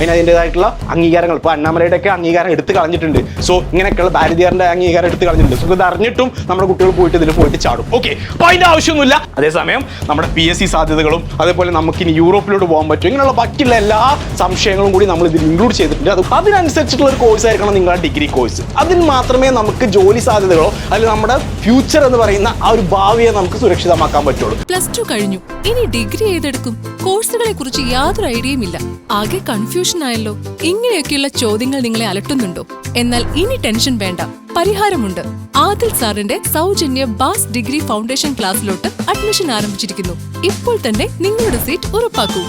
അതിന് അതിൻ്റെതായിട്ടുള്ള അംഗീകാരങ്ങൾ ഇപ്പോൾ അണ്ണാമലയുടെ ഒക്കെ അംഗീകാരം എടുത്ത് കളഞ്ഞിട്ടുണ്ട്. സോ ഇങ്ങനെയൊക്കെയുള്ള ഭാരതീയറിന്റെ അംഗീകാരം എടുത്ത് കളഞ്ഞിട്ടുണ്ട്. സോ ഇത് അറിഞ്ഞിട്ടും നമ്മുടെ കുട്ടികൾ പോയിട്ട് ഇതിൽ പോയിട്ട് ചാടും. ഓക്കെ, അപ്പോൾ അതിൻ്റെ ആവശ്യമൊന്നുമില്ല. അതേസമയം നമ്മുടെ PSC സാധ്യതകളും അതേപോലെ നമുക്കിനി യൂറോപ്പിലോട്ട് പോകാൻ പറ്റും, ഇങ്ങനെയുള്ള ബാക്കിയുള്ള എല്ലാ സംശയങ്ങളും കൂടി നമ്മൾ ഇതിൽ ഇൻക്ലൂഡ് ചെയ്തിട്ടുണ്ട്. അതിനനുസരിച്ചിട്ടുള്ള ഒരു കോഴ്സ് ആയിരിക്കണം നിങ്ങളുടെ ഡിഗ്രി കോഴ്സ്. അതിൽ മാത്രമേ നമുക്ക് ജോലി സാധ്യതകളോ അല്ലെങ്കിൽ നമ്മുടെ ഫ്യൂച്ചർ എന്ന് പറയുന്ന ആ ഒരു ഭാവിയെ നമുക്ക് സുരക്ഷിതമാക്കാൻ പറ്റുള്ളൂ. +2 കഴിഞ്ഞു, ഇനി ഡിഗ്രി ഏതെടുക്കും? കോഴ്സുകളെ കുറിച്ച് യാതൊരു ഐഡിയയും ഇല്ല. ആകെ കൺഫ്യൂഷൻ ആയല്ലോ. ഇങ്ങനെയൊക്കെയുള്ള ചോദ്യങ്ങൾ നിങ്ങളെ അലട്ടുന്നുണ്ടോ? എന്നാൽ ഇനി ടെൻഷൻ വേണ്ട, പരിഹാരമുണ്ട്. ആദിൽ സാറിന്റെ സൗജന്യ ബാസ് ഡിഗ്രി ഫൗണ്ടേഷൻ ക്ലാസ്സിലോട്ട് അഡ്മിഷൻ ആരംഭിച്ചിരിക്കുന്നു. ഇപ്പോൾ തന്നെ നിങ്ങളുടെ സീറ്റ് ഉറപ്പാക്കൂ.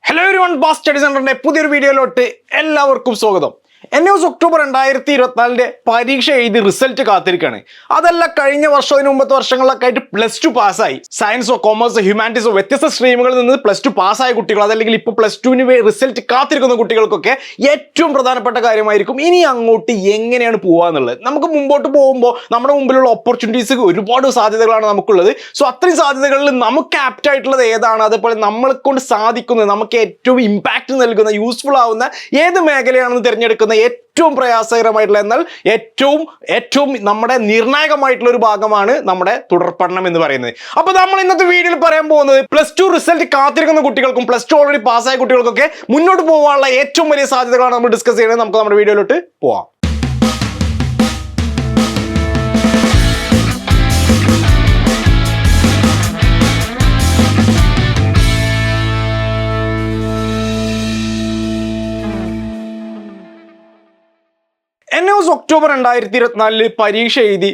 ഹലോ എവരിവൺ, ബാസ് സ്റ്റഡി സെന്ററിന്റെ പുതിയൊരു വീഡിയോയിലോട്ട് എല്ലാവർക്കും സ്വാഗതം. NUS ഒക്ടോബർ 2024 പരീക്ഷ എഴുതി റിസൾട്ട് കാത്തിരിക്കുകയാണ്. അതല്ല, കഴിഞ്ഞ വർഷം അതിന് മുമ്പത്തെ വർഷങ്ങളിലൊക്കെ ആയിട്ട് +2 പാസ്സായി, സയൻസോ കൊമേഴ്സോ ഹ്യൂമാനിറ്റീസോ വ്യത്യസ്ത സ്ട്രീമുകളിൽ നിന്ന് +2 പാസ്സായ കുട്ടികൾ, അതല്ലെങ്കിൽ ഇപ്പോൾ +2ന് റിസൾട്ട് കാത്തിരിക്കുന്ന കുട്ടികൾക്കൊക്കെ ഏറ്റവും പ്രധാനപ്പെട്ട കാര്യമായിരിക്കും ഇനി അങ്ങോട്ട് എങ്ങനെയാണ് പോകുക എന്നുള്ളത്. നമുക്ക് മുമ്പോട്ട് പോകുമ്പോൾ നമ്മുടെ മുമ്പിലുള്ള ഓപ്പർച്യൂണിറ്റീസ് ഒരുപാട് സാധ്യതകളാണ് നമുക്കുള്ളത്. സോ അത്രയും സാധ്യതകളിൽ നമുക്ക് ആപ്റ്റ് ആയിട്ടുള്ളത് ഏതാണ്, അതേപോലെ നമ്മളെ കൊണ്ട് സാധിക്കുന്നത്, നമുക്ക് ഏറ്റവും ഇമ്പാക്റ്റ് നൽകുന്ന, യൂസ്ഫുൾ ആവുന്ന ഏത് മേഖലയാണെന്ന് തിരഞ്ഞെടുക്കുന്ന ഏറ്റവും പ്രയാസകരമായിട്ടുള്ള എന്നാൽ ഏറ്റവും നമ്മുടെ നിർണായകമായിട്ടുള്ള ഒരു ഭാഗമാണ് നമ്മുടെ തുടർ പഠനം എന്ന് പറയുന്നത്. അപ്പൊ നമ്മൾ ഇന്നത്തെ വീഡിയോയിൽ പറയാൻ പോകുന്നത് +2 റിസൾട്ട് കാത്തിരിക്കുന്ന കുട്ടികൾക്കും +2 ഓൾറെഡി പാസ്സായ കുട്ടികൾക്കൊക്കെ മുന്നോട്ട് പോകാനുള്ള ഏറ്റവും വലിയ സാധ്യതകളാണ് നമ്മൾ ഡിസ്കസ് ചെയ്യുന്നത്. നമുക്ക് നമ്മുടെ വീഡിയോയിലോട്ട് പോവാം. NUS ഒക്ടോബർ 2024 പരീക്ഷ എഴുതി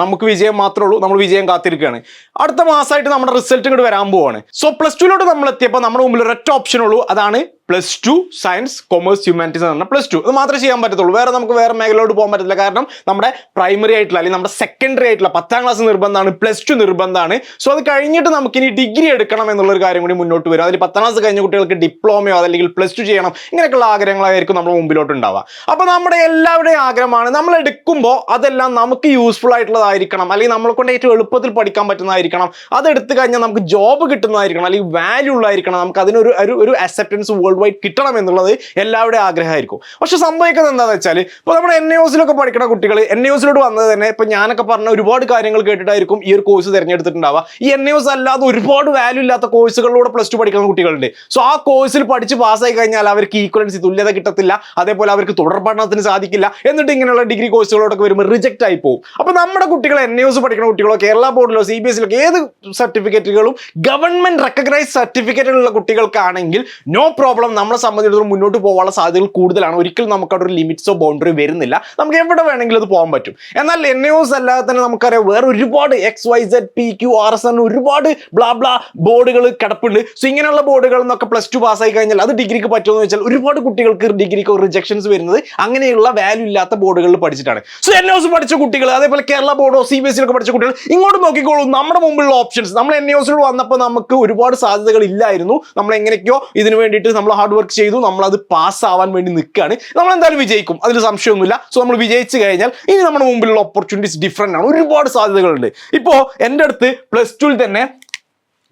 നമുക്ക് വിജയം മാത്രമേ ഉള്ളൂ. നമ്മൾ വിജയം കാത്തിരിക്കുകയാണ്. അടുത്ത മാസമായിട്ട് നമ്മുടെ റിസൾട്ട് ഇങ്ങോട്ട് വരാൻ പോവാണ്. സോ +2ലോട്ട് നമ്മൾ എത്തിയപ്പോൾ നമ്മുടെ മുമ്പിൽ ഒരൊറ്റ ഓപ്ഷൻ ഉള്ളൂ, അതാണ് +2 സയൻസ് കൊമേഴ്സ് ഹ്യൂമാനിറ്റീസ് എന്ന് പറഞ്ഞാൽ +2. അത് മാത്രമേ ചെയ്യാൻ പറ്റത്തുള്ളൂ. നമുക്ക് വേറെ മേഖലയിലോട്ട് പോകാൻ പറ്റില്ല. കാരണം നമ്മുടെ പ്രൈമറി ആയിട്ടുള്ള അല്ലെങ്കിൽ നമ്മുടെ സെക്കൻഡറി ആയിട്ടുള്ള 10ാം ക്ലാസ് നിർബന്ധമാണ്, +2 നിർബന്ധമാണ്. സോ അത് കഴിഞ്ഞിട്ട് നമുക്ക് ഇനി ഡിഗ്രി എടുക്കണം എന്നുള്ളൊരു കാര്യം കൂടി മുന്നോട്ട് വരും. അതിൽ 10ാം ക്ലാസ് കഴിഞ്ഞ കുട്ടികൾക്ക് ഡിപ്ലോമയോ അല്ലെങ്കിൽ +2 ചെയ്യണം, ഇങ്ങനെയൊക്കെയുള്ള ആഗ്രഹങ്ങളായിരിക്കും നമ്മുടെ മുമ്പിലോട്ട് ഉണ്ടാവുക. അപ്പോൾ നമ്മുടെ എല്ലാവരുടെയും ആഗ്രഹമാണ് നമ്മൾ എടുക്കുമ്പോൾ അതെല്ലാം നമുക്ക് യൂസ്ഫുൾ ആയിട്ടുള്ളതായിരിക്കണം, അല്ലെങ്കിൽ നമ്മളെ കൊണ്ട് ഏറ്റവും എളുപ്പത്തിൽ പഠിക്കാൻ പറ്റുന്നതായിരിക്കണം, അതെടുത്ത് കഴിഞ്ഞാൽ നമുക്ക് ജോബ് കിട്ടുന്നതായിരിക്കണം, അല്ലെങ്കിൽ വാല്യൂ ഉള്ളതായിരിക്കണം, നമുക്ക് അതിനൊരു അക്സെപ്റ്റൻസ് വേൾഡ് വൈഡ് കിട്ടണം എന്നുള്ളത് എല്ലാവരുടെയും ആഗ്രഹമായിരിക്കും. പക്ഷെ സംഭവിക്കുന്നത് എന്താണെന്ന് വെച്ചാൽ ഇപ്പോൾ നമ്മുടെ NUSലൊക്കെ പഠിക്കുന്ന കുട്ടികൾ NUSലോട്ട് വന്നത് തന്നെ ഇപ്പോൾ ഞാനൊക്കെ പറഞ്ഞ ഒരുപാട് കാര്യങ്ങൾ കേട്ടിട്ടായിരിക്കും ഈ ഒരു കോഴ്സ് തിരഞ്ഞെടുത്തിട്ടുണ്ടാവുക. ഈ NUS അല്ലാതെ ഒരുപാട് വാല്യൂ ഇല്ലാത്ത കോഴ്സുകളിലൂടെ +2 പഠിക്കുന്ന കുട്ടികളുണ്ട്. സോ ആ കോഴ്സിൽ പഠിച്ച് പാസ്സായി കഴിഞ്ഞാൽ അവർക്ക് ഈക്വലൻസി തുല്യത കിട്ടത്തില്ല, അതേപോലെ അവർക്ക് തുടർ പഠനത്തിന് സാധിക്കില്ല, എന്നിട്ട് ഇങ്ങനെയുള്ള ഡിഗ്രി കോഴ്സുകളോടൊക്കെ വരുമ്പോൾ റിജക്റ്റ് ആയി പോകും. അപ്പോൾ നമ്മുടെ കുട്ടികൾ NUS പഠിക്കുന്ന കുട്ടികളോ കേരള ബോർഡിലോ CBSEയിലോ ഏത് സർട്ടിഫിക്കറ്റുകളും ഗവൺമെന്റ് റെക്കഗ്നൈസ് സർട്ടിഫിക്കറ്റുള്ള കുട്ടികൾക്കാണെങ്കിൽ നോ പ്രോബ്ലം, നമ്മളെ സംബന്ധിച്ചിടത്തോളം മുന്നോട്ട് പോകാനുള്ള സാധ്യതകൾ കൂടുതലാണ്. ഒരിക്കലും നമുക്ക് അവിടെ ഒരു ലിമിറ്റ്സോ ബൗണ്ടറി വരുന്നില്ല, നമുക്ക് എവിടെ വേണമെങ്കിലും അത് പോകാൻ പറ്റും. എന്നാൽ NUS അല്ലാതെ തന്നെ നമുക്കറിയാം വേറെ ഒരുപാട് XYZ PQ RS ഒരുപാട് ബ്ലാ ബോർഡുകൾ കിടപ്പുണ്ട്. സോ ഇങ്ങനെയുള്ള ബോർഡുകളിൽ നിന്നൊക്കെ +2 പാസ്സായി കഴിഞ്ഞാൽ അത് ഡിഗ്രിക്ക് പറ്റുമെന്ന് വെച്ചാൽ ഒരുപാട് കുട്ടികൾക്ക് ഡിഗ്രിക്ക് റിജക്ഷൻസ് വരുന്നത് അങ്ങനെയുള്ള വാല്യൂ ഇല്ലാത്ത ബോർഡുകളിൽ പഠിച്ചിട്ടാണ്. സോ NUS പഠിച്ച കുട്ടികൾ, അതേപോലെ കേരള ബോർഡോ CBSEയിലൊക്കെ പഠിച്ച കുട്ടികൾ ഇങ്ങോട്ട് നോക്കിക്കോളൂ. നമ്മുടെ മുമ്പിലുള്ള ഓപ്ഷൻസ്, നമ്മൾ NUSൽ വന്നപ്പോൾ നമുക്ക് ഒരുപാട് സാധ്യതകൾ ഇല്ലായിരുന്നു. നമ്മൾ എങ്ങനെയൊക്കെയോ ഇതിനു വേണ്ടിയിട്ട് നമ്മൾ ഹാർഡ് വർക്ക് ചെയ്തു, നമ്മളത് പാസ്സാവാൻ വേണ്ടി നിൽക്കുകയാണ്. നമ്മൾ എന്തായാലും വിജയിക്കും, അതിൽ സംശയമൊന്നുമില്ല. സോ നമ്മൾ വിജയിച്ചു കഴിഞ്ഞാൽ ഇനി നമ്മുടെ മുമ്പിലുള്ള ഓപ്പർച്യൂണിറ്റീസ് ഡിഫറെൻ്റ് ആണ്, ഒരുപാട് സാധ്യതകളുണ്ട്. ഇപ്പോൾ എൻ്റെ അടുത്ത് +2ൽ തന്നെ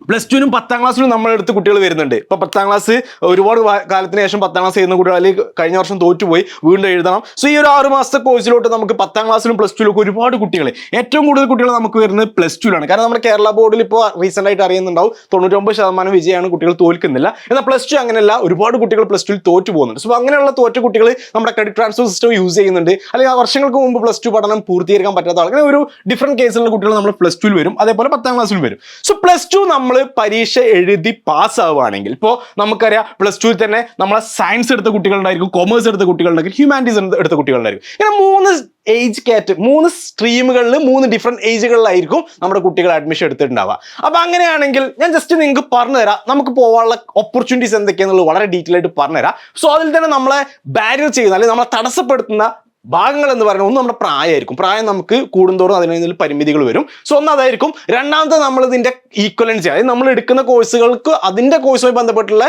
+2നും 10ാം ക്ലാസ്സിലും നമ്മളെടുത്ത് കുട്ടികൾ വരുന്നുണ്ട്. ഇപ്പോൾ 10ാം ക്ലാസ് ഒരുപാട് കാലത്തിന് ശേഷം 10ാം ക്ലാസ് ചെയ്യുന്ന കുട്ടികൾ, അല്ലെങ്കിൽ കഴിഞ്ഞ വർഷം തോറ്റുപോയി വീണ്ടും എഴുതണം. സോ ഈ ഒരു 6 മാസത്തെ കോഴ്സിലോട്ട് നമുക്ക് 10ാം ക്ലാസ്സിലും +2ലും ഒരുപാട് കുട്ടികൾ, ഏറ്റവും കൂടുതൽ കുട്ടികൾ നമുക്ക് വരുന്നത് +2ലാണ്. കാരണം നമ്മുടെ കേരള ബോർഡിൽ ഇപ്പോൾ റീസെൻ്റ് ആയിട്ട് അറിയുന്നുണ്ടാവും 99% വിജയമാണ്, കുട്ടികൾ തോൽക്കുന്നില്ല. എന്നാൽ +2 അങ്ങനെയല്ല, ഒരുപാട് കുട്ടികൾ +2ൽ തോറ്റു പോകുന്നുണ്ട്. സോ അങ്ങനെയുള്ള തോറ്റ കുട്ടികൾ നമ്മുടെ ക്രെഡിറ്റ് ട്രാൻസ്ഫർ സിസ്റ്റം യൂസ് ചെയ്യുന്നുണ്ട്, അല്ലെങ്കിൽ വർഷങ്ങൾക്ക് മുമ്പ് +2 പഠനം പൂർത്തീകരിക്കാൻ പറ്റാത്ത ആൾ, അങ്ങനെ ഒരു ഡിഫറെൻറ്റ് കേസിലുള്ള കുട്ടികൾ നമ്മൾ +2ൽ വരും, അതേപോലെ 10ാം ക്ലാസ്സിലും വരും. സോ +2 നമ്മൾ പരീക്ഷ എഴുതി പാസ്സാവുകയാണെങ്കിൽ, ഇപ്പോൾ നമുക്കറിയാം +2ൽ തന്നെ നമ്മളെ സയൻസ് എടുത്ത കുട്ടികളുണ്ടായിരിക്കും, കൊമേഴ്സ് എടുത്ത കുട്ടികളുണ്ടായിരിക്കും, ഹ്യൂമാനിറ്റീസ് എടുത്ത കുട്ടികളുണ്ടായിരിക്കും. ഇങ്ങനെ 3 സ്ട്രീമുകളിൽ 3 ഡിഫറെൻറ്റ് ഏജുകളിലായിരിക്കും നമ്മുടെ കുട്ടികൾ അഡ്മിഷൻ എടുത്തിട്ടുണ്ടാവുക. അപ്പോൾ അങ്ങനെയാണെങ്കിൽ ഞാൻ ജസ്റ്റ് നിങ്ങൾക്ക് പറഞ്ഞുതരാം നമുക്ക് പോകാനുള്ള ഓപ്പർച്യൂണിറ്റീസ് എന്തൊക്കെയാണെന്നുള്ളത് വളരെ ഡീറ്റെയിൽ ആയിട്ട് പറഞ്ഞുതരാം. സോ അതിൽ തന്നെ നമ്മളെ ബാരിയർ ചെയ്യുന്ന അല്ലെങ്കിൽ നമ്മളെ തടസ്സപ്പെടുത്തുന്ന ഭാഗങ്ങൾ എന്ന് പറയുന്നത് ഒന്ന് നമ്മുടെ പ്രായമായിരിക്കും. പ്രായം നമുക്ക് കൂടുന്തോറും അതിനു പരിമിതികൾ വരും. സോ ഒന്ന് അതായിരിക്കും. രണ്ടാമത്തെ നമ്മൾ ഇതിന്റെ ഈക്വലൻസി, അതായത് നമ്മൾ എടുക്കുന്ന കോഴ്സുകൾക്ക് അതിന്റെ കോഴ്സുമായി ബന്ധപ്പെട്ടുള്ള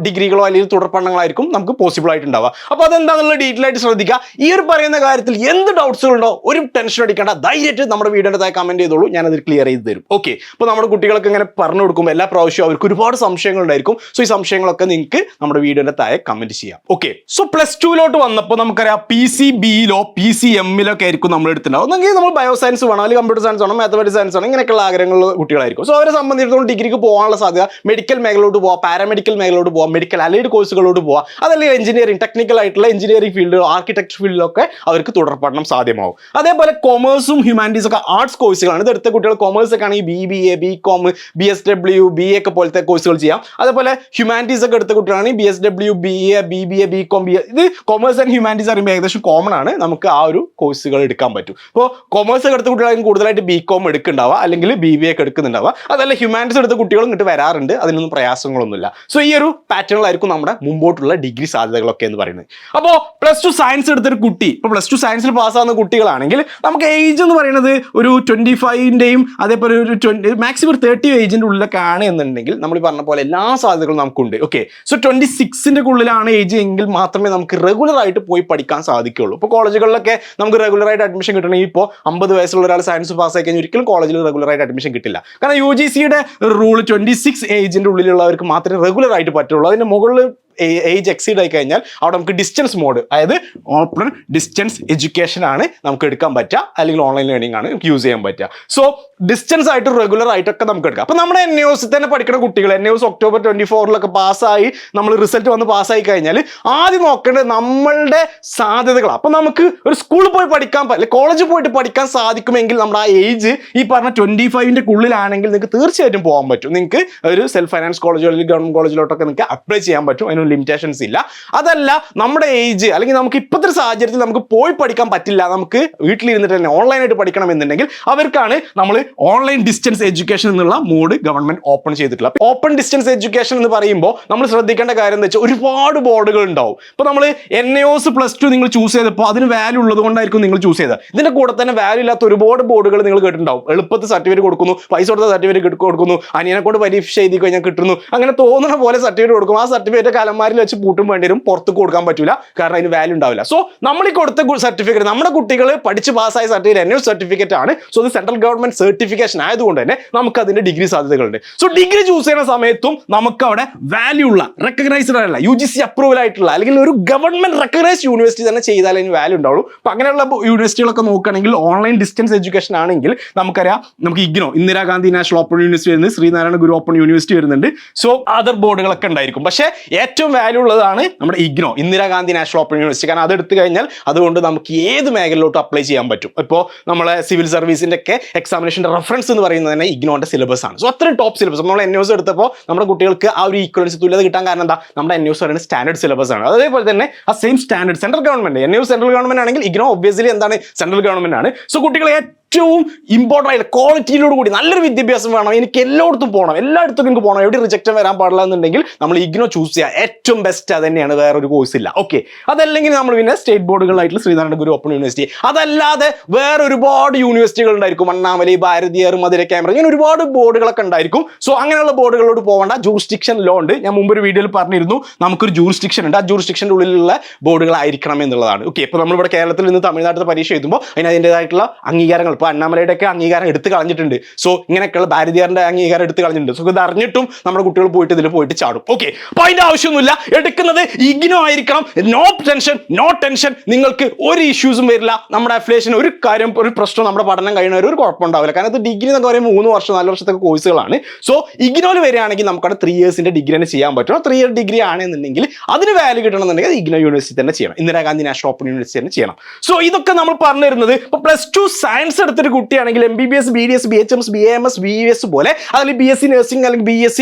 ഡിഗ്രികളോ അല്ലെങ്കിൽ തുടർ പഠനങ്ങളായിരിക്കും നമുക്ക് പോസിബിൾ ആയിട്ടുണ്ടാവുക. അപ്പോൾ അതെന്താണെന്നുള്ള ഡീറ്റെയിൽ ആയിട്ട് ശ്രദ്ധിക്കുക. ഈ ഒരു പറയുന്ന കാര്യത്തിൽ എന്ത് ഡൗട്ട്സുകൾ ഉണ്ടോ ഒരു ടെൻഷൻ അടിക്കേണ്ട, ധൈര്യമായിട്ട് നമ്മുടെ വീഡിയോയുടെ താഴെ കമന്റ് ചെയ്തോളൂ, ഞാനത് ക്ലിയർ ചെയ്ത് തരും. ഓക്കെ, അപ്പോൾ നമ്മുടെ കുട്ടികൾക്ക് ഇങ്ങനെ പറഞ്ഞു കൊടുക്കുമ്പോൾ എല്ലാ പ്രാവശ്യവും അവർക്ക് ഒരുപാട് സംശയങ്ങൾ ഉണ്ടായിരിക്കും. സോ ഈ സംശയങ്ങളൊക്കെ നിങ്ങൾക്ക് നമ്മുടെ വീഡിയോയുടെ താഴെ കമന്റ് ചെയ്യാം. ഓക്കെ, സോ +2 വന്നപ്പോൾ നമുക്കറിയാം PCBയിലോ PCMലോ ഒക്കെ ആയിരിക്കും നമ്മൾ എടുത്തിട്ടുണ്ടാവും. ഒന്നെങ്കിൽ നമ്മൾ ബയോസയൻസ് വേണം, അല്ലെങ്കിൽ കമ്പ്യൂട്ടർ സയൻസ് വേണം, മാത്തമാറ്റിക്സ് സയൻസ് വേണം, ഇങ്ങനെയൊക്കെയുള്ള ആഗ്രഹങ്ങളുള്ള കുട്ടികളായിരിക്കും. സോ അവരെ സംബന്ധിച്ചിടത്തോളം ഡിഗ്രിക്ക് പോകാനുള്ള സാധ്യത മെഡിക്കൽ മേഖലയിലോട്ട് പോകാം, പാരാമെഡിക്കൽ മേഖലയിലോട്ട് പോകാം, മെഡിക്കൽ അലൈഡ് കോഴ്സുകളിലോട്ട് പോകാം, അതല്ലെങ്കിൽ എഞ്ചിനീയറിംഗ് ടെക്നിക്കൽ ആയിട്ടുള്ള എഞ്ചിനീയറിംഗ് ഫീൽഡ്, ആർക്കിടെക്ചർ ഫീൽഡിലൊക്കെ അവർക്ക് തുടർ പഠനം സാധ്യമാവും. അതേപോലെ കൊമേഴ്സും ഹ്യൂമാനിറ്റീസ് ഒക്കെ ആർട്സ് കോഴ്സുകളാണ്. ഇത് എടുത്ത കുട്ടികൾ കൊമേഴ്സ് ഒക്കെ ആണെങ്കിൽ BBA, BCom, BSW, BA ഒക്കെ പോലത്തെ കോഴ്സുകൾ ചെയ്യാം. അതേപോലെ ഹ്യൂമാനിറ്റീസ് ഒക്കെ എടുത്ത കുട്ടികളാണെങ്കിൽ BSW, BA, BBA, BCom, ഇത് കൊമേഴ്സ് ആൻഡ് ഹ്യൂമാനിറ്റീസ് അറിയുമ്പോൾ ഏകദേശം കോമൺ ആണ്, നമുക്ക് ആ ഒരു കോഴ്സുകൾ എടുക്കാൻ പറ്റും. ഇപ്പോൾ കൊമേഴ്സ് ഒക്കെ എടുത്ത കുട്ടികളാണെങ്കിൽ കൂടുതലായിട്ട് BCom എടുക്കുന്നുണ്ടാവുക, അല്ലെങ്കിൽ BBA ഒക്കെ എടുക്കുന്നുണ്ടാവുക. അതല്ല ഹ്യൂമാനിറ്റീസ് എടുത്ത കുട്ടികളും ഇങ്ങോട്ട് വരാറുണ്ട്, അതിനൊന്നും പ്രയാസങ്ങളൊന്നുമില്ല. സോ ഈ ഒരു പാറ്റേണിലായിരിക്കും നമ്മുടെ മുമ്പോട്ടുള്ള ഡിഗ്രി സാധ്യതകളൊക്കെ എന്ന് പറയുന്നത്. അപ്പോൾ +2 സയൻസ് എടുത്തൊരു കുട്ടി, ഇപ്പോൾ +2 സയൻസിൽ പാസ്സാകുന്ന കുട്ടികളാണെങ്കിൽ നമുക്ക് ഏജ് എന്ന് പറയുന്നത് ഒരു 25ൻ്റെയും അതേപോലെ ഒരു 20 മാക്സിമം 30 ഏജിൻ്റെ ഉള്ളിലൊക്കെ ആണ് എന്നുണ്ടെങ്കിൽ നമ്മൾ ഈ പറഞ്ഞ പോലെ എല്ലാ സാധ്യതകളും നമുക്കുണ്ട്. ഓക്കെ, സോ 26ൻ്റെ ഉള്ളിലാണ് ഏജ് എങ്കിൽ മാത്രമേ നമുക്ക് റെഗുലർ ആയിട്ട് പോയി പഠിക്കാൻ സാധിക്കുകയുള്ളൂ. ഇപ്പോൾ കോളേജുകളിലൊക്കെ നമുക്ക് റെഗുലറായിട്ട് അഡ്മിഷൻ കിട്ടണമെങ്കിൽ ഇപ്പോൾ 50 വയസ്സുള്ള ഒരാൾ സയൻസ് പാസ്സായി കഴിഞ്ഞാൽ ഒരിക്കലും കോളേജിൽ റെഗുലറായിട്ട് അഡ്മിഷൻ കിട്ടില്ല. കാരണം UGCയുടെ റൂൾ 26 ഏജിൻ്റെ ഉള്ളിലുള്ളവർക്ക് മാത്രമേ റെഗുലർ ആയിട്ട് പറ്റുള്ളൂ. അതിൻ്റെ മുകളിൽ ഏജ് എക്സീഡ് ആയി കഴിഞ്ഞാൽ അവിടെ നമുക്ക് ഡിസ്റ്റൻസ് മോഡ്, അതായത് ഓപ്പൺ ഡിസ്റ്റൻസ് എഡ്യൂക്കേഷൻ ആണ് നമുക്ക് എടുക്കാൻ പറ്റുക, അല്ലെങ്കിൽ ഓൺലൈൻ ലേണിംഗ് ആണ് നമുക്ക് യൂസ് ചെയ്യാൻ പറ്റുക. സോ ഡിസ്റ്റൻസ് ആയിട്ട് റെഗുലർ ആയിട്ടൊക്കെ നമുക്ക് എടുക്കാം. അപ്പോൾ നമ്മുടെ NIOS തന്നെ പഠിക്കുന്ന കുട്ടികൾ NIOS ഒക്ടോബർ 24 പാസ്സായി നമ്മൾ റിസൾട്ട് വന്ന് പാസ്സായി കഴിഞ്ഞാൽ ആദ്യം നോക്കേണ്ടത് നമ്മളുടെ സാധ്യതകളാണ്. അപ്പോൾ നമുക്ക് ഒരു സ്കൂളിൽ പോയി പഠിക്കാൻ പറ്റില്ല, കോളേജിൽ പോയിട്ട് പഠിക്കാൻ സാധിക്കുമെങ്കിൽ നമ്മുടെ ആ ഏജ് ഈ പറഞ്ഞ 25ൻ്റെ ഉള്ളിലാണെങ്കിൽ നിങ്ങൾക്ക് തീർച്ചയായിട്ടും പോകാൻ പറ്റും. നിങ്ങൾക്ക് ഒരു സെൽഫ് ഫൈനാൻസ് കോളേജോ അല്ലെങ്കിൽ ഗവൺമെന്റ് കോളേജിലോട്ടൊക്കെ നിങ്ങൾക്ക് അപ്ലൈ ചെയ്യാൻ പറ്റും. അതിന് ലിമിറ്റേഷൻസ് ഇല്ല. അതല്ല നമ്മുടെ ഏജ് അല്ലെങ്കിൽ നമുക്ക് ഇപ്പോഴത്തെ സാഹചര്യത്തിൽ നമുക്ക് പോയി പഠിക്കാൻ പറ്റില്ല, നമുക്ക് വീട്ടിലിരുന്നിട്ട് തന്നെ ഓൺലൈനായിട്ട് പഠിക്കണം എന്നുണ്ടെങ്കിൽ അവർക്കാണ് നമ്മൾ ഓൺലൈൻ ഡിസ്റ്റൻസ് എഡ്യൂക്കേഷൻ എന്നുള്ള മോഡ് ഗവൺമെന്റ് ഓപ്പൺ ചെയ്തിട്ടുള്ള. ഓപ്പൺ ഡിസ്റ്റൻസ് എഡ്യൂക്കേഷൻ എന്ന് പറയുമ്പോൾ നമ്മൾ ശ്രദ്ധിക്കേണ്ട കാര്യം എന്ന് വെച്ചാൽ ഒരുപാട് ബോർഡുകൾ ഉണ്ടാവും. ഇപ്പോൾ നമ്മൾ NIOS +2 നിങ്ങൾ ചൂസ് ചെയ്തപ്പോൾ അതിന് വാല്യൂ ഉള്ളത് കൊണ്ടായിരിക്കും നിങ്ങൾ ചൂസ് ചെയ്തത്. ഇതിന്റെ കൂടെ തന്നെ വാല്യൂ ഇല്ലാത്ത ഒരുപാട് ബോർഡുകൾ നിങ്ങൾ കേട്ടിട്ടുണ്ടാവും. എളുപ്പത്തിൽ സർട്ടിഫിക്കറ്റ് കൊടുക്കുന്നു, പൈസ കൊടുത്ത സർട്ടിഫിക്കറ്റ് കൊടുക്കുന്നു, അനിയനെ കൊണ്ട് പരീക്ഷ എഴുതി കഴിഞ്ഞാൽ കിട്ടുന്നു, അങ്ങനെ തോന്നുന്ന പോലെ സർട്ടിഫിക്കറ്റ് കൊടുക്കും. ആ സർട്ടിഫിക്കറ്റ് കാലന്മാരിൽ വെച്ച് പൂട്ടും വേണ്ടി വരും, പുറത്ത് കൊടുക്കാൻ പറ്റില്ല, കാരണം അതിന് വാല്യൂ ഉണ്ടാവില്ല. സോ നമ്മൾ ഈ കൊടുത്ത സർട്ടിഫിക്കറ്റ് നമ്മുടെ കുട്ടികൾ പഠിച്ച് പാസ്സായ സർട്ടിഫിക്കറ്റ് NIOS സർട്ടിഫിക്കറ്റ് ആണ്. സോ ഇത് സെൻട്രൽ ഗവൺമെന്റ് സർട്ടിഫിക്കേഷൻ ആയതുകൊണ്ട് തന്നെ നമുക്ക് അതിന്റെ ഡിഗ്രി സാധ്യതകളുണ്ട്. സോ ഡിഗ്രി ചൂസ് ചെയ്യുന്ന സമയത്തും നമുക്ക് അവിടെ വാല്യൂ ഉള്ള റെക്കഗ്നൈസ്ഡ് ആയിട്ടുള്ള UGC അപ്രൂവൽ ആയിട്ടുള്ള അല്ലെങ്കിൽ ഒരു ഗവൺമെന്റ് റെക്കഗ്നൈസ്ഡ് യൂണിവേഴ്സിറ്റി തന്നെ ചെയ്താലേ അതിന് വാല്യൂ ഉണ്ടാവുള്ളൂ. അപ്പോൾ അങ്ങനെയുള്ള യൂണിവേഴ്സിറ്റികളൊക്കെ നോക്കുകയാണെങ്കിൽ ഓൺലൈൻ ഡിസ്റ്റൻസ് എഡ്യൂക്കേഷൻ ആണെങ്കിൽ നമുക്കറിയാം, നമുക്ക് IGNO Indira Gandhi national open university വരുന്നുണ്ട്, ശ്രീനാരായണ ഗുരു ഓപ്പൺ യൂണിവേഴ്സിറ്റി വരുന്നുണ്ട്. സോ അതർ ബോർഡുകളൊക്കെ ഉണ്ടായിരിക്കും. പക്ഷേ ഏറ്റവും വാല്യൂ ഉള്ളതാണ് നമ്മുടെ IGNO Indira Gandhi national open university. കാരണം അതെടുത്ത് കഴിഞ്ഞാൽ അതുകൊണ്ട് നമുക്ക് ഏത് മേഖലയിലോട്ട് അപ്ലൈ ചെയ്യാൻ പറ്റും. ഇപ്പോൾ നമ്മളെ സിവിൽ സർവീസിന്റെ ഒക്കെ എക്സാമിനേഷൻ്റെ റെഫറൻസ് എന്ന് പറയുന്നത് തന്നെ IGNOന്റെ സിലബസ് ആണ്. സോ അത്രയും ടോപ്പ് സിലബസ്. നമ്മൾ NIOS എടുത്തപ്പോൾ നമ്മുടെ കുട്ടികൾക്ക് ആ ഒരു ഈക്വലൻസി തുല്യത കിട്ടാൻ കാരണം എന്താ, നമ്മുടെ NIOS പറയുന്നത് സ്റ്റാൻഡേർഡ് സിലബസ് ആണ്. അതേപോലെ തന്നെ ആ same standard central government NIOS central government ആണെങ്കിൽ IGNO ഒബ്വിയസ്ലി എന്താണ് സെൻട്രൽ ഗവൺമെന്റ് ആണ്. സോ കുട്ടികളെ ഏറ്റവും ഇമ്പോർട്ടൻ്റ് ആയിട്ട് ക്വാളിറ്റിയിലോട് കൂടി നല്ലൊരു വിദ്യാഭ്യാസം വേണം, എനിക്ക് എല്ലായിടത്തും പോകണം, എല്ലായിടത്തും എനിക്ക് പോകണം, എവിടെ റിജക്റ്റ് വരാൻ പാടില്ല എന്നുണ്ടെങ്കിൽ നമ്മൾ IGNO ചൂസ് ചെയ്യുക. ഏറ്റവും ബെസ്റ്റ് അത് തന്നെയാണ്, വേറൊരു കോഴ്സ് ഇല്ല. ഓക്കെ, അതല്ലെങ്കിൽ നമ്മൾ പിന്നെ സ്റ്റേറ്റ് ബോർഡുകളായിട്ടുള്ള ശ്രീനാരായണ ഗുരു ഓപ്പൺ യൂണിവേഴ്സിറ്റി, അതല്ലാതെ വേറെ ഒരുപാട് യൂണിവേഴ്സിറ്റികൾ ഉണ്ടായിരിക്കും, അണ്ണാമലൈ, ഭാരതീയർ, മധുര, ക്യാമറ, ഇങ്ങനെ ഒരുപാട് ബോർഡുകളൊക്കെ ഉണ്ടായിരിക്കും. സോ അങ്ങനെയുള്ള ബോർഡുകളോട് പോകേണ്ട. ജൂറിസ്ഡിക്ഷൻ ലോ ഉണ്ട്, ഞാൻ മുമ്പൊരു വീഡിയോയിൽ പറഞ്ഞിരുന്നു, നമുക്കൊരു ജൂറിസ്ഡിക്ഷൻ ഉണ്ട്, ആ ജൂറിസ്ഡിക്ഷൻ്റെ ഉള്ളിലുള്ള ബോർഡുകളായിരിക്കണം എന്നുള്ളതാണ്. ഓക്കെ, ഇപ്പോൾ നമ്മളിവിടെ കേരളത്തിൽ നിന്ന് തമിഴ്നാട്ടിൽ പരീക്ഷ എഴുതുമ്പോൾ അതിൻ്റെതായിട്ടുള്ള അംഗീകാരങ്ങൾ, ഇപ്പോൾ അണ്ണാമലയുടെ ഒക്കെ അംഗീകാരം എടുത്ത് കളഞ്ഞിട്ടുണ്ട്. സോ ഇങ്ങനെയൊക്കെയുള്ള ഭാരതീയറിന്റെ അംഗീകാരം എടുത്ത് കളഞ്ഞിട്ടുണ്ട്. സോ ഇത് അറിഞ്ഞിട്ടും നമ്മുടെ കുട്ടികൾ പോയിട്ട് ഇതിൽ പോയിട്ട് ചാടും. ഓക്കെ, അപ്പോൾ അതിന്റെ ആവശ്യമൊന്നുമില്ല. എടുക്കുന്നത് IGNO ആയിരിക്കണം. നോ ടെൻഷൻ, നിങ്ങൾക്ക് ഒരു ഇഷ്യൂസും വരില്ല. നമ്മുടെ അഫിലിയേഷൻ ഒരു കാര്യം, ഒരു പ്രശ്നം, നമ്മുടെ പഠനം കഴിയുന്നവർ ഒരു കുഴപ്പമുണ്ടാവില്ല. കാരണം ഇത് ഡിഗ്രി എന്നൊക്കെ പറയുമ്പോൾ 3 വർഷം 4 വർഷത്തൊക്കെ കോഴ്സുകളാണ്. സോ IGNOയിൽ വരികയാണെങ്കിൽ നമുക്കവിടെ 3 ഇയേഴ്സിന്റെ ഡിഗ്രി തന്നെ ചെയ്യാൻ പറ്റും. 3 ഇയർ ഡിഗ്രി ആണെന്നുണ്ടെങ്കിൽ അതിന് വാല്യൂ കിട്ടണമെന്നുണ്ടെങ്കിൽ IGNO യൂണിവേഴ്സിറ്റി തന്നെ ചെയ്യണം, ഇന്ദിരാഗാന്ധി നാഷണൽ ഓപ്പൺ യൂണിവേഴ്സിറ്റി തന്നെ ചെയ്യണം. സോ ഇതൊക്കെ നമ്മൾ പറഞ്ഞു തരുന്നത് ഇപ്പോൾ +2 സയൻസ് എടുത്തൊരു കുട്ടിയാണെങ്കിൽ MBBS BDS BHMS BAMS BES പോലെ അതിൽ BSc നഴ്സിംഗ് അല്ലെങ്കിൽ BSc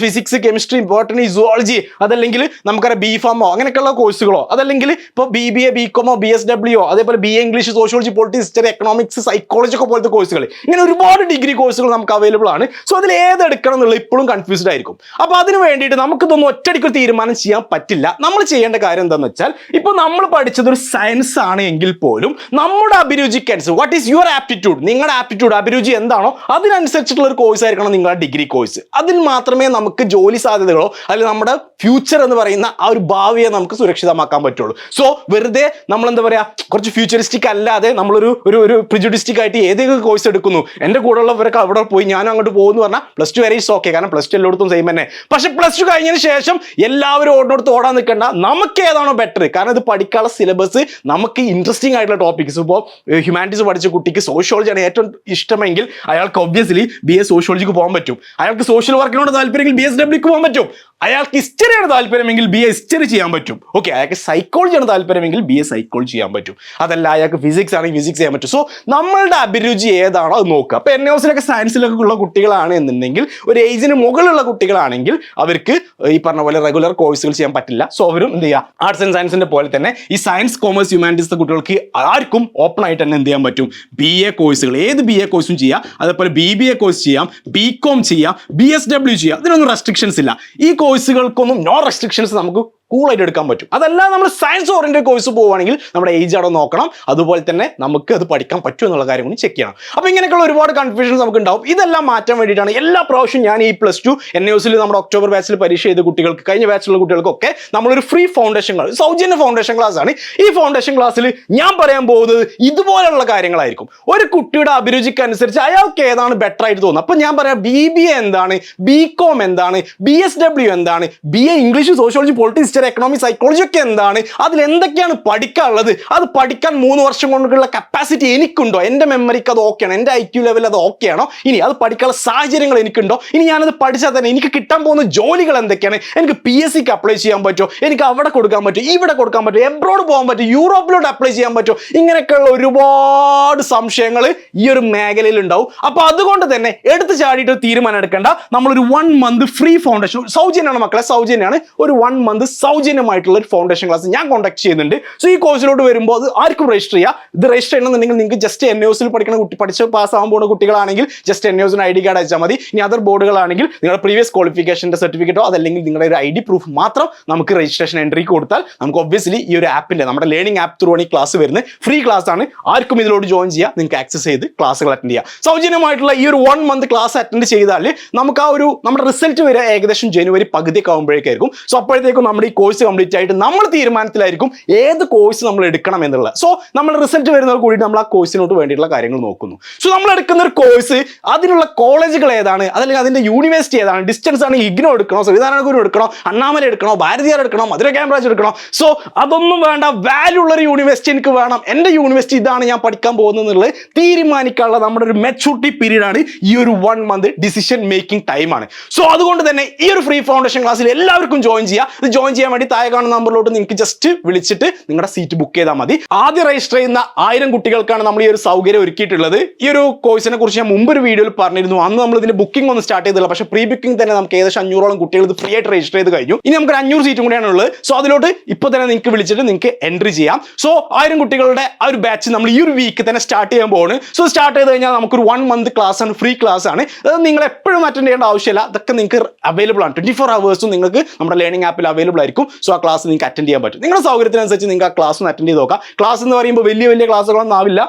physics chemistry botany zoology അതല്ലെങ്കിൽ നമുക്കറിയാം BPharm അങ്ങനെയൊക്കെയുള്ള കോഴ്സുകളോ അതല്ലെങ്കിൽ ഇപ്പോൾ BBA BCom BSW അതേപോലെ BA English sociology politics history economics psychology ഒക്കെ പോലത്തെ കോഴ്സുകൾ ഇങ്ങനെ ഒരുപാട് ഡിഗ്രി കോഴ്സുകൾ നമുക്ക് അവൈലബിൾ ആണ്. സോ അതിൽ ഏതെടുക്കണം എന്നുള്ളത് ഇപ്പോഴും കൺഫ്യൂസ്ഡ് ആയിരിക്കും. അപ്പോൾ അതിന് വേണ്ടിയിട്ട് നമുക്കിതൊന്നും ഒറ്റയടിക്ക് തീരുമാനം ചെയ്യാൻ പറ്റില്ല. നമ്മൾ ചെയ്യേണ്ട കാര്യം എന്താണെന്ന് വെച്ചാൽ ഇപ്പോൾ നമ്മൾ പഠിച്ചത് ഒരു സയൻസ് ആണ് എങ്കിൽ പോലും നമ്മുടെ അഭിരുചിക്കനുസരിച്ച് വാട്ട് ഈസ് യുവർ ആപ്റ്റിറ്റ്യൂഡ്, നിങ്ങളുടെ ആപ്റ്റിറ്റ്യൂഡ് അഭിരുചി എന്താണോ അതിനനുസരിച്ചിട്ടുള്ള ഒരു കോഴ്സ് ആയിരിക്കണം നിങ്ങളുടെ ഡിഗ്രി കോഴ്സ്. അതിൽ മാത്രമേ നമുക്ക് ജോലി സാധ്യതകളോ അല്ലെങ്കിൽ നമ്മുടെ ഫ്യൂച്ചർ എന്ന് പറയുന്ന ആ ഒരു ഭാവിയെ നമുക്ക് സുരക്ഷിതമാക്കാൻ പറ്റുള്ളൂ. സോ വെറുതെ നമ്മൾ എന്താ പറയുക കുറച്ച് ഫ്യൂച്ചറിസ്റ്റിക് അല്ലാതെ നമ്മളൊരു ഒരു പ്രിജുഡിസ്റ്റിക് ആയിട്ട് ഏതൊക്കെ കോഴ്സ് എടുക്കുന്നു എൻ്റെ കൂടെ ഉള്ളവരൊക്കെ അവിടെ പോയി ഞാനും അങ്ങോട്ട് പോകുമെന്ന് പറഞ്ഞാൽ +2 വരെ ഈസ് ഓക്കെ, കാരണം +2 എല്ലായിടത്തും സെയിം തന്നെ. പക്ഷെ +2 കഴിഞ്ഞതിന് ശേഷം എല്ലാവരും ഓടിനോടത്ത് ഓടാൻ നിൽക്കേണ്ട, നമുക്ക് ഏതാണോ ബെറ്റർ, കാരണം ഇത് പഠിക്കാനുള്ള സിലബസ് നമുക്ക് ഇൻട്രസ്റ്റിംഗ് ആയിട്ടുള്ള ടോപ്പിക്സ്. ഇപ്പോൾ ഹ്യൂമാനിറ്റീസ് പഠിച്ച കുട്ടിക്ക് സോഷ്യോളജിയാണ് ഏറ്റവും ഇഷ്ടമെങ്കിൽ അയാൾക്ക് ഒബ്വിയസ്ലി BA സോഷ്യോളജിക്ക് പോകാൻ പറ്റും. അയാൾക്ക് സോഷ്യൽ വർക്കിനോട് താല്പര്യമെങ്കിൽ BSWക്ക് പോകാൻ പറ്റും. അയാൾക്ക് ഹിസ്റ്ററിയാണ് താല്പര്യമെങ്കിൽ BA ഹിസ്റ്ററി ചെയ്യാൻ പറ്റും. ഓക്കെ, അയാൾക്ക് സൈക്കോളജിയാണ് താല്പര്യമെങ്കിൽ BA സൈക്കോളജി ചെയ്യാൻ പറ്റും. അതല്ല അയാൾക്ക് ഫിസിക്സ് ആണെങ്കിൽ ഫിസിക്സ് ചെയ്യാൻ പറ്റും. സോ നമ്മളുടെ അഭിരുചി ഏതാണോ അത് നോക്കുക. അപ്പോൾ NOസിലൊക്കെ സയൻസിലൊക്കെ ഉള്ള കുട്ടികളാണ് എന്നുണ്ടെങ്കിൽ ഒരു ഏജിന് മുകളിലുള്ള കുട്ടികളാണെങ്കിൽ അവർക്ക് ഈ പറഞ്ഞ പോലെ റെഗുലർ കോഴ്സുകൾ ചെയ്യാൻ പറ്റില്ല. സോ അവരും എന്ത് ചെയ്യുക, ആർട്സ് ആൻഡ് സയൻസിന്റെ പോലെ തന്നെ ഈ സയൻസ് കോമേഴ്സ് ഹ്യൂമാനിറ്റീസ് കുട്ടികൾക്ക് ആർക്കും ഓപ്പൺ ആയിട്ട് തന്നെ എന്ത് ചെയ്യാൻ പറ്റും, BA കോഴ്സുകൾ ഏത് BA കോഴ്സും ചെയ്യാം. അതേപോലെ BBA കോഴ്സ് ചെയ്യാം, BCom ചെയ്യാം, BSW ചെയ്യാം. ഇതിനൊന്നും റെസ്ട്രിക്ഷൻസ് ഇല്ല. ഈ കോഴ്സുകൾക്കൊന്നും നോ റെസ്ട്രിക്ഷൻസ് നമുക്ക് കൂളായിട്ട് എടുക്കാൻ പറ്റും. അതല്ല നമ്മൾ സയൻസ് ഓറിയന്റഡ് കോഴ്സ് പോവുകയാണെങ്കിൽ നമ്മുടെ ഏജ് അവിടെ നോക്കണം. അതുപോലെ തന്നെ നമുക്ക് അത് പഠിക്കാൻ പറ്റും എന്നുള്ള കാര്യം കൂടി ചെക്ക് ചെയ്യണം. അപ്പോൾ ഇങ്ങനെയൊക്കെയുള്ള ഒരുപാട് കൺഫ്യൂഷൻസ് നമുക്ക് ഉണ്ടാവും. ഇതെല്ലാം മാറ്റാൻ വേണ്ടിയിട്ടാണ് എല്ലാ പ്രാവശ്യവും ഞാൻ ഈ +2 NOസിൽ നമ്മുടെ ഒക്ടോബർ ബാച്ചിൽ പരീക്ഷ ചെയ്ത കുട്ടികൾക്ക്, കഴിഞ്ഞ ബാച്ചിലുള്ള കുട്ടികൾക്കൊക്കെ നമ്മളൊരു ഫ്രീ ഫൗണ്ടേഷൻ ക്ലാസ്, സൗജന്യ ഫൗണ്ടേഷൻ ക്ലാസ് ആണ്. ഈ ഫൗണ്ടേഷൻ ക്ലാസ്സിൽ ഞാൻ പറയാൻ പോകുന്നത് ഇതുപോലെയുള്ള കാര്യങ്ങളായിരിക്കും. ഒരു കുട്ടിയുടെ അഭിരുചിക്ക് അനുസരിച്ച് അയാൾക്ക് ഏതാണ് ബെറ്റർ ആയിട്ട് തോന്നുന്നത്. അപ്പോൾ ഞാൻ പറയാം BBA എന്താണ്, BCom എന്താണ്, BSW എന്താണ്, BA English sociology politics economics psychology ഒക്കെ എന്താണ്, അതിൽ എന്തൊക്കെയാണ് പഠിക്കാനുള്ളത്, അത് പഠിക്കാൻ 3 വർഷം കൊണ്ടുള്ള കപ്പാസിറ്റി എനിക്കുണ്ടോ, എൻ്റെ മെമ്മറിക്ക് അത് ഓക്കെയാണോ, എൻ്റെ IQ ലെവൽ അത് ഓക്കെയാണോ, ഇനി അത് പഠിക്കാനുള്ള സാഹചര്യങ്ങൾ എനിക്കുണ്ടോ, ഇനി ഞാനത് പഠിച്ചാൽ തന്നെ എനിക്ക് കിട്ടാൻ പോകുന്ന ജോലികൾ എന്തൊക്കെയാണ്, എനിക്ക് PSCക്ക് അപ്ലൈ ചെയ്യാൻ പറ്റുമോ, എനിക്ക് അവിടെ കൊടുക്കാൻ പറ്റുമോ, ഇവിടെ കൊടുക്കാൻ പറ്റുമോ, എബ്രോഡ് പോകാൻ പറ്റുമോ, യൂറോപ്പിലോട്ട് അപ്ലൈ ചെയ്യാൻ പറ്റുമോ, ഇങ്ങനെയൊക്കെയുള്ള ഒരുപാട് സംശയങ്ങൾ ഈ ഒരു മേഖലയിൽ ഉണ്ടാവും. അപ്പോൾ അതുകൊണ്ട് തന്നെ എടുത്ത് ചാടിയിട്ട് തീരുമാനം എടുക്കേണ്ട. നമ്മളൊരു 1 month ഫ്രീ ഫൗണ്ടേഷൻ, സൗജന്യമാണ് മക്കളെ, സൗജന്യമാണ്. ഒരു 1 month സൗജന്യമായിട്ടുള്ള ഒരു ഫൗണ്ടേഷൻ ക്ലാസ് ഞാൻ കോൺടാക്ട് ചെയ്യുന്നുണ്ട്. സോ ഈ കോഴ്സിലോട്ട് വരുമ്പോൾ അത് ആർക്കും രജിസ്റ്റർ ചെയ്യാം. ഇത് രജിസ്റ്റർ ചെയ്യണമെന്നുണ്ടെങ്കിൽ നിങ്ങൾക്ക് ജസ്റ്റ് NOസിൽ പഠിക്കുന്ന പഠിച്ച് പാസ്സാകാൻ പോകുന്ന കുട്ടികളാണെങ്കിൽ ജസ്റ്റ് NOസിന് ID കാർഡ് അയച്ചാൽ മതി. ഇനി അതർ ബോർഡുകളാണെങ്കിൽ നിങ്ങളുടെ പ്രീവിയസ് ക്വാളിഫിക്കേഷൻ്റെ സർട്ടിഫിക്കറ്റോ അതല്ലെങ്കിൽ നിങ്ങളുടെ ഒരു ID പ്രൂഫ് മാത്രം നമുക്ക് രജിസ്ട്രേഷൻ എൻട്രിക്ക് കൊടുത്താൽ നമുക്ക് ഒബ്വിയസ്ലി ഈ ഒരു ആപ്പിൻ്റെ, നമ്മുടെ ലേണിംഗ് ആപ്പ് ത്രൂ ആണ് ഈ ക്ലാസ് വരുന്നത്. ഫ്രീ ക്ലാസ് ആണ്, ആർക്കും ഇതിലോട്ട് ജോയിൻ ചെയ്യാം, നിങ്ങൾക്ക് ആക്സസ് ചെയ്ത് ക്ലാസ്സുകൾ അറ്റൻഡ് ചെയ്യാം. സൗജന്യമായിട്ടുള്ള ഈ ഒരു 1 month ക്ലാസ് അറ്റൻഡ് ചെയ്താൽ നമുക്ക് ആ ഒരു നമ്മുടെ റിസൾട്ട് വരെ ഏകദേശം ജനുവരി പകുതിയൊക്കെ ആകുമ്പോഴേക്കായിരിക്കും. സോ അപ്പോഴത്തേക്കും നമ്മുടെ ഈ കോഴ്സ് കംപ്ലീറ്റ് ആയിട്ട് നമ്മൾ തീരുമാനത്തിലായിരിക്കും ഏത് കോഴ്സ് നമ്മൾ എടുക്കണം എന്നുള്ളത്. സോ നമ്മൾ റിസൾട്ട് വരുന്നവർ കൂടി നമ്മൾ ആ കോഴ്സിനോട്ട് വേണ്ടിയിട്ടുള്ള കാര്യങ്ങൾ നോക്കുന്നു. സോ നമ്മൾ എടുക്കുന്ന ഒരു കോഴ്സ് അതിനുള്ള കോളേജുകൾ ഏതാണ്, അതല്ലെങ്കിൽ അതിന്റെ യൂണിവേഴ്സിറ്റി ഏതാണ്, ഡിസ്റ്റൻസ് ആണ് IGNO എടുക്കണോ, ശ്രീനാരായണഗുരു എടുക്കണോ, അണ്ണാമല എടുക്കണോ, ഭാരതിയാർ എടുക്കണോ, മധുര ക്യാമ്പറാജ് എടുക്കണോ. സോ അതൊന്നും വേണ്ട, വാല്യൂ ഉള്ളൊരു യൂണിവേഴ്സിറ്റി എനിക്ക് വേണം, എൻ്റെ യൂണിവേഴ്സിറ്റി ഇതാണ് ഞാൻ പഠിക്കാൻ പോകുന്നത് എന്നുള്ളത് തീരുമാനിക്കാനുള്ള നമ്മുടെ ഒരു മെച്ചൂരിറ്റി പീരീഡ് ആണ് ഈ ഒരു 1 month ഡിസിഷൻ മേക്കിംഗ് ടൈമാണ്. സോ അതുകൊണ്ട് തന്നെ ഈ ഒരു ഫ്രീ ഫൗണ്ടേഷൻ ക്ലാസ്സിൽ എല്ലാവർക്കും ജോയിൻ ചെയ്യാം. ഇത് ജോയിൻ ചെയ്യാൻ വേണ്ടി താഴെ കാണുന്ന നമ്പറിലോട്ട് നിങ്ങൾക്ക് ജസ്റ്റ് വിളിച്ചിട്ട് നിങ്ങളുടെ സീറ്റ് ബുക്ക് ചെയ്താൽ മതി. ആദ്യം രജിസ്റ്റർ ചെയ്യുന്ന 1000 കുട്ടികൾക്കാണ് നമ്മൾ ഈ ഒരു സൗകര്യം ഒരുക്കിയിട്ടുള്ളത്. ഈ ഒരു കോഴ്സിനെ കുറിച്ച് ഞാൻ മുമ്പ് ഒരു വീഡിയോയിൽ പറഞ്ഞിരുന്നു. അന്ന് നമ്മൾ ഇതിന്റെ ബുക്കിംഗ് ഒന്നും സ്റ്റാർട്ട് ചെയ്തില്ല, പക്ഷേ പ്രീ ബുക്കിംഗ് തന്നെ നമുക്ക് ഏകദേശം 500ഓളം കുട്ടികൾ ഇത് ഫ്രീ ആയിട്ട് രജിസ്റ്റർ ചെയ്ത് കഴിഞ്ഞു. ഇനി നമുക്ക് 500 സീറ്റും കൂടിയാണ് ഉള്ളത്. സോ അതിലോട്ട് ഇപ്പോൾ തന്നെ നിങ്ങൾക്ക് വിളിച്ചിട്ട് നിങ്ങൾക്ക് എൻട്രി ചെയ്യാം. സോ 1000 കുട്ടികളുടെ ആ ഒരു ബാച്ച് നമ്മൾ ഈ ഒരു വീക്ക് തന്നെ സ്റ്റാർട്ട് ചെയ്യാൻ പോകുന്നു. സോ സ്റ്റാർട്ട് ചെയ്ത് കഴിഞ്ഞാൽ നമുക്കൊരു 1 month ക്ലാസ് ആണ്, ഫ്രീ ക്ലാസ് ആണ്. അത് നിങ്ങൾ എപ്പോഴും അറ്റൻഡ് ചെയ്യേണ്ട ആവശ്യമില്ല, അതൊക്കെ നിങ്ങൾക്ക് അവൈലബിൾ ആണ്. 24 hours നിങ്ങൾക്ക് നമ്മുടെ ലേണിംഗ് ആപ്പിൽ അവൈലബിൾ ആയിരിക്കും. സോ ആ ക്ലാസ് നിങ്ങൾക്ക് അറ്റൻഡ് ചെയ്യാൻ പറ്റും. നിങ്ങളുടെ സൗകര്യത്തിനനുസരിച്ച് നിങ്ങൾക്ക് ആ ക്ലാസ് ഒന്ന് അറ്റൻഡ് ചെയ്ത് നോക്കാം. ക്ലാസ് എന്ന് പറയുമ്പോൾ വലിയ ക്ലാസ്സുകളൊന്നും ആവില്ല.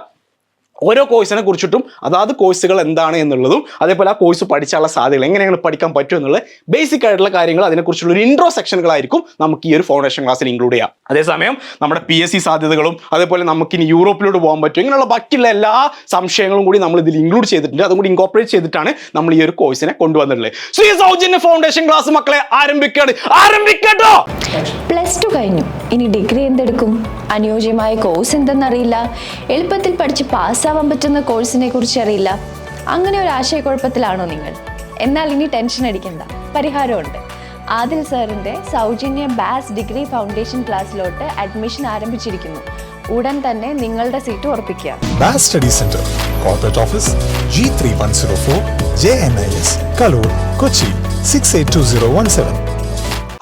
ഓരോ കോഴ്സിനെ കുറിച്ചിട്ടും അതാത് കോഴ്സുകൾ എന്താണ് എന്നുള്ളതും അതേപോലെ ആ കോഴ്സ് പഠിച്ചാലുള്ള സാധ്യതകൾ എങ്ങനെയാണ് പഠിക്കാൻ പറ്റും എന്നുള്ള ബേസിക് ആയിട്ടുള്ള കാര്യങ്ങൾ അതിനെക്കുറിച്ചുള്ള ഒരു ഇൻട്രോ സെക്ഷനുകളായിരിക്കും നമുക്ക് ഈ ഒരു ഫൗണ്ടേഷൻ ക്ലാസ്സിൽ ഇൻക്ലൂഡ് ചെയ്യാം. അതേസമയം നമ്മുടെ PSC സാധ്യതകളും അതേപോലെ നമുക്ക് ഇനി യൂറോപ്പിലോട്ട് പോകാൻ പറ്റും ഇങ്ങനെയുള്ള ബാക്കിയുള്ള എല്ലാ സംശയങ്ങളും കൂടി നമ്മൾ ഇതിൽ ഇൻക്ലൂഡ് ചെയ്തിട്ടുണ്ട്. അതും കൂടി ഇൻകോപ്പറേറ്റ് ചെയ്തിട്ടാണ് നമ്മൾ ഈ ഒരു കോഴ്സിനെ കൊണ്ടുവന്നിട്ടുള്ളത്. സോ ഈ സൗജന്യ ഫൗണ്ടേഷൻ ക്ലാസ് മക്കളെ ആരംഭിക്കട്ടോ. +2 കഴിഞ്ഞു, ഇനി ഡിഗ്രി എന്തെടുക്കും, അനുയോജ്യമായ കോഴ്സ് എന്തെന്നറിയില്ല, എളുപ്പത്തിൽ പഠിച്ച് പാസ്സാവാൻ പറ്റുന്ന കോഴ്സിനെ കുറിച്ച് അറിയില്ല. അങ്ങനെ ഒരു ആശയക്കുഴപ്പത്തിലാണോ നിങ്ങൾ? എന്നാൽ ഇനി ടെൻഷൻ അടിക്കണ്ട, പരിഹാരമുണ്ട്. ആദിൽ സാറിൻ്റെ സൗജന്യ ബാസ് ഡിഗ്രി ഫൗണ്ടേഷൻ ക്ലാസ്സിലോട്ട് അഡ്മിഷൻ ആരംഭിച്ചിരിക്കുന്നു. ഉടൻ തന്നെ നിങ്ങളുടെ സീറ്റ് ഉറപ്പിക്കുക. ബാസ് study centre Corporate Office G3104 JNIS Kalur Kochi 682017.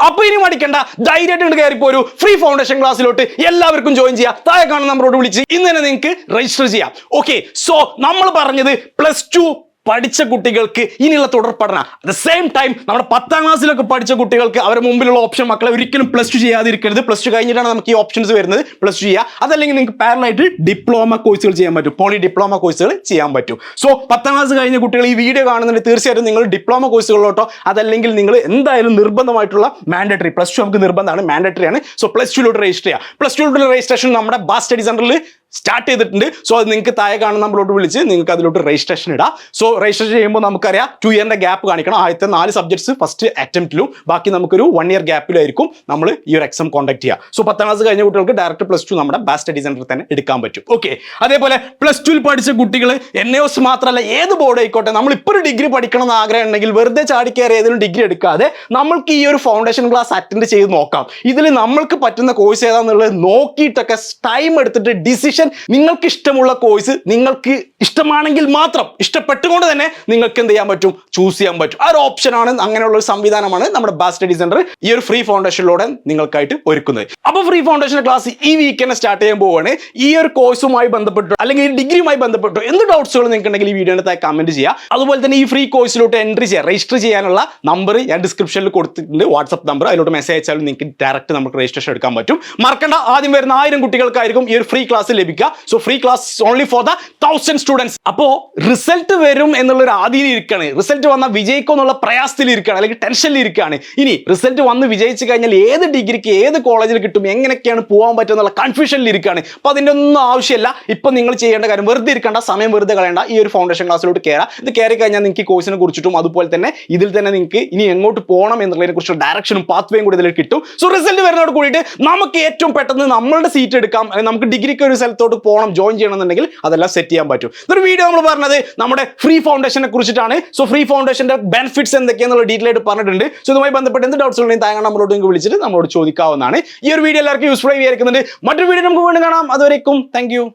അപ്പൊ ഇനി മടിക്കണ്ട, ധൈര്യമായിട്ട് കയറിപ്പോ ഒരു ഫ്രീ ഫൗണ്ടേഷൻ ക്ലാസ്സിലോട്ട് എല്ലാവർക്കും ജോയിൻ ചെയ്യാം. താഴെ കാണുന്ന നമ്മളോട് വിളിച്ച് ഇന്ന് തന്നെ നിങ്ങൾക്ക് രജിസ്റ്റർ ചെയ്യാം. ഓക്കെ, സോ നമ്മൾ പറഞ്ഞത് +2 പഠിച്ച കുട്ടികൾക്ക് ഇനിയുള്ള തുടർ പഠനം, അറ്റ് ദ സെയിം ടൈം നമ്മുടെ 10ാം ക്ലാസ്സിലൊക്കെ പഠിച്ച കുട്ടികൾക്ക് അവരുടെ മുമ്പിലുള്ള ഓപ്ഷൻ മക്കളെ ഒരിക്കലും +2 ചെയ്യാതിരിക്കരുത്. +2 കഴിഞ്ഞിട്ടാണ് നമുക്ക് ഈ ഓപ്ഷൻസ് വരുന്നത്. +2 ചെയ്യുക, അതല്ലെങ്കിൽ നിങ്ങൾക്ക് പാരലായിട്ട് ഡിപ്ലോമ കോഴ്സുകൾ ചെയ്യാൻ പറ്റും, പോളി ഡിപ്ലോമ കോഴ്സുകൾ ചെയ്യാൻ പറ്റും. സോ 10ാം ക്ലാസ് കഴിഞ്ഞ കുട്ടികൾ ഈ വീഡിയോ കാണുന്നുണ്ട്, തീർച്ചയായിട്ടും നിങ്ങൾ ഡിപ്ലോമ കോഴ്സുകളിലോട്ടോ അതല്ലെങ്കിൽ നിങ്ങൾ എന്തായാലും നിർബന്ധമായിട്ടുള്ള മാൻഡേറ്ററി +2 നമുക്ക് നിർബന്ധമാണ്, മാൻഡേറ്ററി ആണ്. സോ +2 രജിസ്റ്റർ ചെയ്യുക. +2 രജിസ്ട്രേഷൻ നമ്മുടെ ബാസ് സ്റ്റഡി സെന്ററിൽ സ്റ്റാർട്ട് ചെയ്തിട്ടുണ്ട്. സോ അത് നിങ്ങൾക്ക് താഴെ കാണുന്ന നമ്മളോട് വിളിച്ച് നിങ്ങൾക്ക് അതിലോട്ട് രജിസ്ട്രേഷൻ ഇടാം. സോ രജിസ്റ്റർ ചെയ്യുമ്പോൾ നമുക്കറിയാം 2 ഇയറിന്റെ ഗ്യാപ്പ് കാണിക്കണം. ആദ്യത്തെ 4 സബ്ജക്ട്സ് ഫസ്റ്റ് അറ്റംപ്റ്റിലും ബാക്കി നമുക്കൊരു 1 ഇയർ ഗ്യാപ്പിലായിരിക്കും നമ്മൾ ഈ ഒരു എക്സാം കോണ്ടക്ട് ചെയ്യുക. സോ 10ാം ക്ലാസ് കഴിഞ്ഞ കുട്ടികൾക്ക് ഡയറക്റ്റ് +2 നമ്മുടെ ബാസ് സ്റ്റഡി സെന്ററിൽ തന്നെ എടുക്കാൻ പറ്റും. ഓക്കെ, അതേപോലെ +2 പഠിച്ച കുട്ടികൾ NAOS മാത്രമല്ല ഏത് ബോർഡ് ആയിക്കോട്ടെ, നമ്മളിപ്പോൾ ഒരു ഡിഗ്രി പഠിക്കണം എന്ന് ആഗ്രഹം ഉണ്ടെങ്കിൽ വെറുതെ ചാടിക്കയറി ഏതെങ്കിലും ഡിഗ്രി എടുക്കാതെ നമ്മൾക്ക് ഈ ഒരു ഫൗണ്ടേഷൻ ക്ലാസ് അറ്റൻഡ് ചെയ്ത് നോക്കാം. ഇതിൽ നമ്മൾക്ക് പറ്റുന്ന കോഴ്സ് ഏതാണെന്നുള്ളത് നോക്കിയിട്ടൊക്കെ ടൈം എടുത്തിട്ട് ഡിസിഷൻ, നിങ്ങൾക്ക് ഇഷ്ടമുള്ള കോഴ്സ് നിങ്ങൾക്ക് ഇഷ്ടമാണെങ്കിൽ മാത്രം, ഇഷ്ടപ്പെട്ടുകൊണ്ട് തന്നെ നിങ്ങൾക്ക് എന്ത് ചെയ്യാൻ പറ്റും, ചൂസ് ചെയ്യാൻ പറ്റും. ആ ഒരു ഓപ്ഷനാണ്, അങ്ങനെയുള്ള ഒരു സംവിധാനമാണ് നമ്മുടെ ബാസ് സ്റ്റഡി സെന്റർ ഈ ഒരു ഫ്രീ ഫൗണ്ടേഷനിലൂടെ നിങ്ങൾക്കായിട്ട് ഒരുക്കുന്നത്. അപ്പോൾ ഫ്രീ ഫൗണ്ടേഷൻ ക്ലാസ് ഈ വീക്കെൻഡ് സ്റ്റാർട്ട് ചെയ്യാൻ പോവുകയാണ്. ഈ ഒരു കോഴ്സുമായി ബന്ധപ്പെട്ടോ അല്ലെങ്കിൽ ഈ ഡിഗ്രിയുമായി ബന്ധപ്പെട്ടോ എന്ത് ഡൗട്ട്സുകൾ നിങ്ങൾക്ക് ഉണ്ടെങ്കിൽ ഈ വീഡിയോയുടെ താഴെ കമന്റ് ചെയ്യുക. അതുപോലെ തന്നെ ഈ ഫ്രീ കോഴ്സിലോട്ട് എൻട്രി ചെയ്യുക, രജിസ്റ്റർ ചെയ്യാനുള്ള നമ്പർ ഞാൻ ഡിസ്ക്രിപ്ഷനിൽ കൊടുത്തിട്ടുണ്ട്, വാട്സ്ആപ്പ് നമ്പർ. അതിലോട്ട് മെസ്സേജ് അയച്ചാലും നിങ്ങൾക്ക് ഡയറക്റ്റ് നമുക്ക് രജിസ്ട്രേഷൻ എടുക്കാൻ പറ്റും. മറക്കണ്ട, ആദ്യം വരുന്ന 1000 കുട്ടികൾക്കായിരിക്കും ഈ ഒരു ഫ്രീ ക്ലാസ് ലഭിക്കുക. So free class only for the 1000 students. അപ്പോൾ റിസൾട്ട് വരും എന്നുള്ളൊരു ആദ്യം ഇരിക്കുകയാണ്, റിസൾട്ട് വന്നാൽ വിജയിക്കും എന്നുള്ള പ്രയാസത്തിൽ ഇരിക്കുകയാണ്, അല്ലെങ്കിൽ ടെൻഷനിൽ ഇരിക്കുകയാണ്. ഇനി റിസൾട്ട് വന്ന് വിജയിച്ചു കഴിഞ്ഞാൽ ഏത് ഡിഗ്രിക്ക് ഏത് കോളേജിൽ കിട്ടും, എങ്ങനെയൊക്കെയാണ് പോകാൻ പറ്റുക എന്നുള്ള കൺഫ്യൂഷനിൽ ഇരിക്കുകയാണ്. അപ്പോൾ അതിൻ്റെ ഒന്നും ആവശ്യമില്ല. ഇപ്പം നിങ്ങൾ ചെയ്യേണ്ട കാര്യം വെറുതെ ഇരിക്കേണ്ട, സമയം വെറുതെ കളയേണ്ട, ഈ ഒരു ഫൗണ്ടേഷൻ ക്ലാസ്സിലോട്ട് കയറാം. ഇത് കയറി കഴിഞ്ഞാൽ നിങ്ങൾക്ക് ഈ കോഴ്സിനെ കുറിച്ചിട്ടും അതുപോലെ തന്നെ ഇതിൽ തന്നെ നിങ്ങൾക്ക് ഇനി എങ്ങോട്ട് പോകണം എന്നുള്ളതിനെ കുറിച്ചുള്ള ഡയറക്ഷനും പാത്വേയും കൂടി ഇതിൽ കിട്ടും. സോ റിസൾട്ട് വരുന്നതോട് കൂടിയിട്ട് നമുക്ക് ഏറ്റവും പെട്ടെന്ന് നമ്മളുടെ സീറ്റ് എടുക്കാം, അല്ലെങ്കിൽ നമുക്ക് ഡിഗ്രിക്ക് ഒരു സ്ഥലത്തോട്ട് പോകണം, ജോയിൻ ചെയ്യണമെന്നുണ്ടെങ്കിൽ അതെല്ലാം സെറ്റ് ചെയ്യാൻ പറ്റും. ഇതൊരു വീഡിയോ നമ്മൾ പറഞ്ഞത് നമ്മുടെ ഫ്രീ ഫൗണ്ടേഷനെ കുറിച്ചിട്ടാണ്. സോ ഫ്രീ ഫൗണ്ടേഷന്റെ ബെനിഫിറ്റ്സ് എന്തൊക്കെയാണെന്നുള്ള ഡീറ്റെയിൽ ആയിട്ട് പറഞ്ഞിട്ടുണ്ട്. സോ ഇതുമായി ബന്ധപ്പെട്ട് എന്ത് ഡൗട്ട്സ് ഉണ്ടെങ്കിൽ താങ്കൾ നമ്മളോട് വിളിച്ചിട്ട് നമ്മളോട് ചോദിക്കാവുന്നതാണ്. ഈ ഒരു വീഡിയോ എല്ലാവർക്കും യൂസ്ഫുൾ ആയി വിചാരിക്കുന്നുണ്ട്. മറ്റൊരു വീഡിയോ നമുക്ക് വീണ്ടും കാണാം. അതുവരേക്കും താങ്ക് യു.